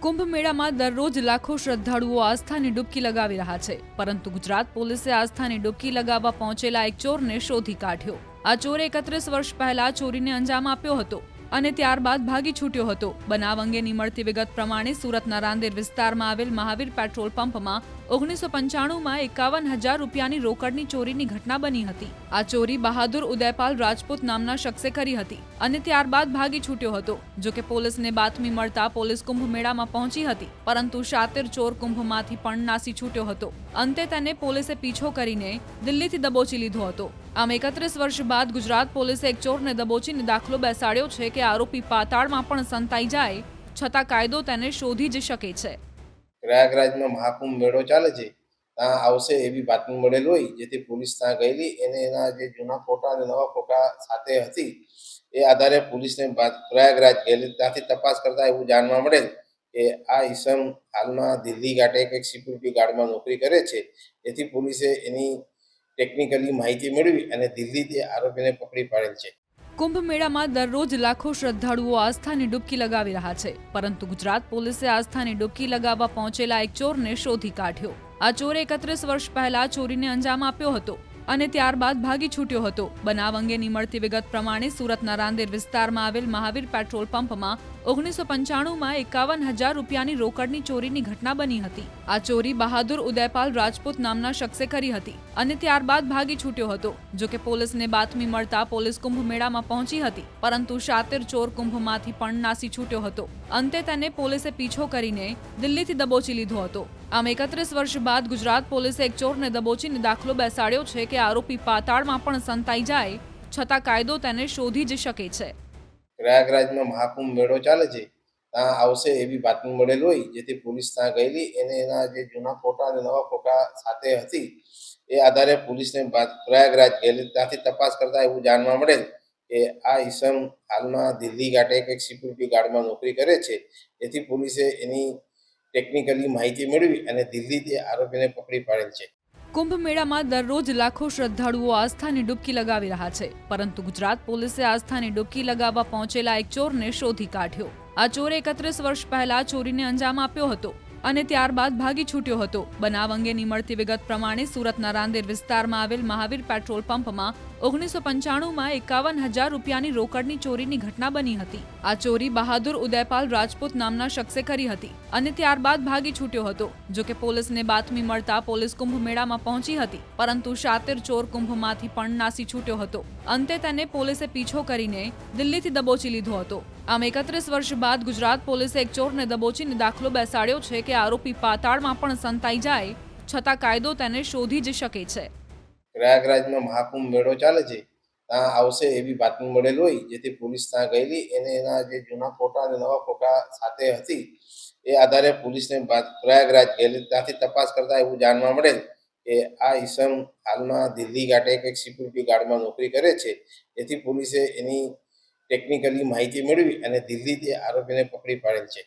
કુંભ મેળામાં દરરોજ લાખો શ્રદ્ધાળુઓ આસ્થાની ડૂબકી લગાવી રહ્યા છે, પરંતુ ગુજરાત પોલીસે આસ્થાની ડૂબકી લગાવવા પહોંચેલા એક ચોરને શોધી કાઢ્યો। આ ચોરે 31 વર્ષ પહેલા ચોરીને અંજામ આપ્યો હતો અને ત્યારબાદ ભાગી છૂટ્યો હતો। બનાવ અંગેની મળતી વિગત પ્રમાણે સુરતના રાંદેર વિસ્તારમાં આવેલ મહાવીર પેટ્રોલ પંપમાં 1995માં 51,000 રૂપિયાની રોકડની ચોરીની ઘટના બની હતી। આ ચોરી બહાદુર ઉદયપાલ રાજપૂત નામના શખ્સે કરી હતી અને ત્યારબાદ ભાગી છૂટ્યો હતો। જો કે પોલીસને બાતમી મળતા પોલીસ કુંભ મેળામાં પહોંચી હતી, પરંતુ શાતિર ચોર કુંભમાંથી પણ નાસી છૂટ્યો હતો। અંતે તેને પોલીસે પીછો કરીને દિલ્હીથી દબોચી લીધો હતો। આમ 31 વર્ષ બાદ ગુજરાત પોલીસે એક ચોરને દબોચીને દાખલો બેસાડ્યો છે કે આરોપી પાતાળમાં પણ સંતાઈ જાય છતાં કાયદો તેને શોધી જ શકે છે। પ્રયાગરાજમાં મહાકુંભ મેળો ચાલે છે, ત્યાં આવશે એવી બાતમી મળેલ હોય, જેથી પોલીસ ત્યાં ગયેલી એને એના જે જૂના ફોટા અને નવા ફોટા સાથે હતી એ આધારે પોલીસને પ્રયાગરાજ ગયેલી, ત્યાંથી તપાસ કરતા એવું જાણવા મળેલ કે આ ઈસમ હાલમાં દિલ્હી ઘાટે એક સિક્યુરિટી ગાર્ડમાં નોકરી કરે છે। એથી પોલીસે એની ટેકનિકલી માહિતી મેળવી અને દિલ્હીથી આરોપીને પકડી પાડેલ છે। કુંભ મેળામાં દરરોજ લાખો શ્રદ્ધાળુઓ આસ્થાની ડૂબકી લગાવી રહ્યા છે, પરંતુ ગુજરાત પોલીસે આસ્થાની ડૂબકી લગાવવા પહોંચેલા એક ચોરને શોધી કાઢ્યો। આ ચોરે 31 વર્ષ પહેલા ચોરીને અંજામ આપ્યો હતો અને ત્યારબાદ ભાગી છૂટ્યો હતો। બનાવ અંગેની મળતી વિગત પ્રમાણે સુરતના રાંદેર વિસ્તારમાં આવેલ મહાવીર પેટ્રોલ પંપમાં 1995માં 51,000 રૂપિયાની રોકડની ચોરીની ઘટના બની હતી। આ ચોરી બહાદુર ઉદયપાલ રાજપૂત નામના શખ્સે કરી હતી અને ત્યારબાદ ભાગી છૂટ્યો હતો। જો કે પોલીસને બાતમી મળતા પોલીસ કુંભ મેળામાં પહોંચી હતી, પરંતુ શાતિર ચોર કુંભમાંથી પણ નાસી છૂટ્યો હતો। અંતે તેને પોલીસે પીછો કરીને દિલ્હીથી દબોચી લીધો હતો। આમ 31 વર્ષ બાદ ગુજરાત પોલીસે એક ચોરને દબોચીને દાખલો બેસાડ્યો છે કે આરોપી પાતાળમાં પણ સંતાઈ જાય છતાં કાયદો તેને શોધી જ શકે છે। પ્રયાગરાજમાં મહાકુંભ મેળો ચાલે છે, ત્યાં આવશે એવી બાતમી મળેલ હોય, જેથી પોલીસ ત્યાં ગયેલી એને એના જે જૂના ફોટા અને નવા ફોટા સાથે હતી એ આધારે પોલીસને પ્રયાગરાજ ગયેલી, ત્યાંથી તપાસ કરતા એવું જાણવા મળેલ કે આ ઈસમ હાલમાં દિલ્હી ઘાટે એક સિક્યુરિટી ગાર્ડમાં નોકરી કરે છે। એથી પોલીસે એની ટેકનિકલી માહિતી મેળવી અને દિલ્હીથી આરોપીને પકડી પાડેલ છે। કુંભ મેળામાં દરરોજ લાખો શ્રદ્ધાળુઓ આસ્થાની ડૂબકી લગાવી રહ્યા છે, પરંતુ ગુજરાત પોલીસે આસ્થાની ડૂબકી લગાવવા પહોંચેલા એક ચોરને શોધી કાઢ્યો। આ ચોરે 31 વર્ષ પહેલા ચોરીને અંજામ આપ્યો હતો અને ત્યારબાદ ભાગી છૂટ્યો હતો। બનાવ અંગેની મળતી વિગત પ્રમાણે સુરતના રાંદેર વિસ્તારમાં આવેલ મહાવીર પેટ્રોલ પંપમાં 1995માં 51,000 રૂપિયાની રોકડની ચોરીની ઘટના બની હતી। આ ચોરી બહાદુર ઉદયપાલ રાજપૂત નામના શખ્સે કરી હતી અને ત્યારબાદ ભાગી છૂટ્યો હતો। જો કે પોલીસને બાતમી મળતા પોલીસ કુંભ મેળામાં પહોંચી હતી, પરંતુ શાતિર ચોર કુંભમાંથી પણ નાસી છૂટ્યો હતો। અંતે તેને પોલીસે પીછો કરીને દિલ્હીથી દબોચી લીધો હતો। આમ 31 વર્ષ બાદ ગુજરાત પોલીસે એક ચોરને દબોચીને દાખલો બેસાડ્યો છે કે આરોપી પાતાળમાં પણ સંતાઈ જાય છતાં કાયદો તેને શોધી જ શકે છે। પ્રયાગરાજમાં મહાકુંભ મેળો ચાલે છે, ત્યાં આવશે એવી બાતમી મળેલ હોય, જેથી પોલીસ ત્યાં ગયેલી એને એના જે જૂના ફોટા અને નવા ફોટા સાથે હતી એ આધારે પોલીસને પ્રયાગરાજ ગયેલી, ત્યાંથી તપાસ કરતા એવું જાણવા મળેલ કે આ ઈસમ હાલમાં દિલ્હી ઘાટે એક સિક્યુરિટી ગાર્ડમાં નોકરી કરે છે। એથી પોલીસે એની ટેકનિકલી માહિતી મેળવી અને દિલ્હીથી આરોપીને પકડી પાડેલ છે।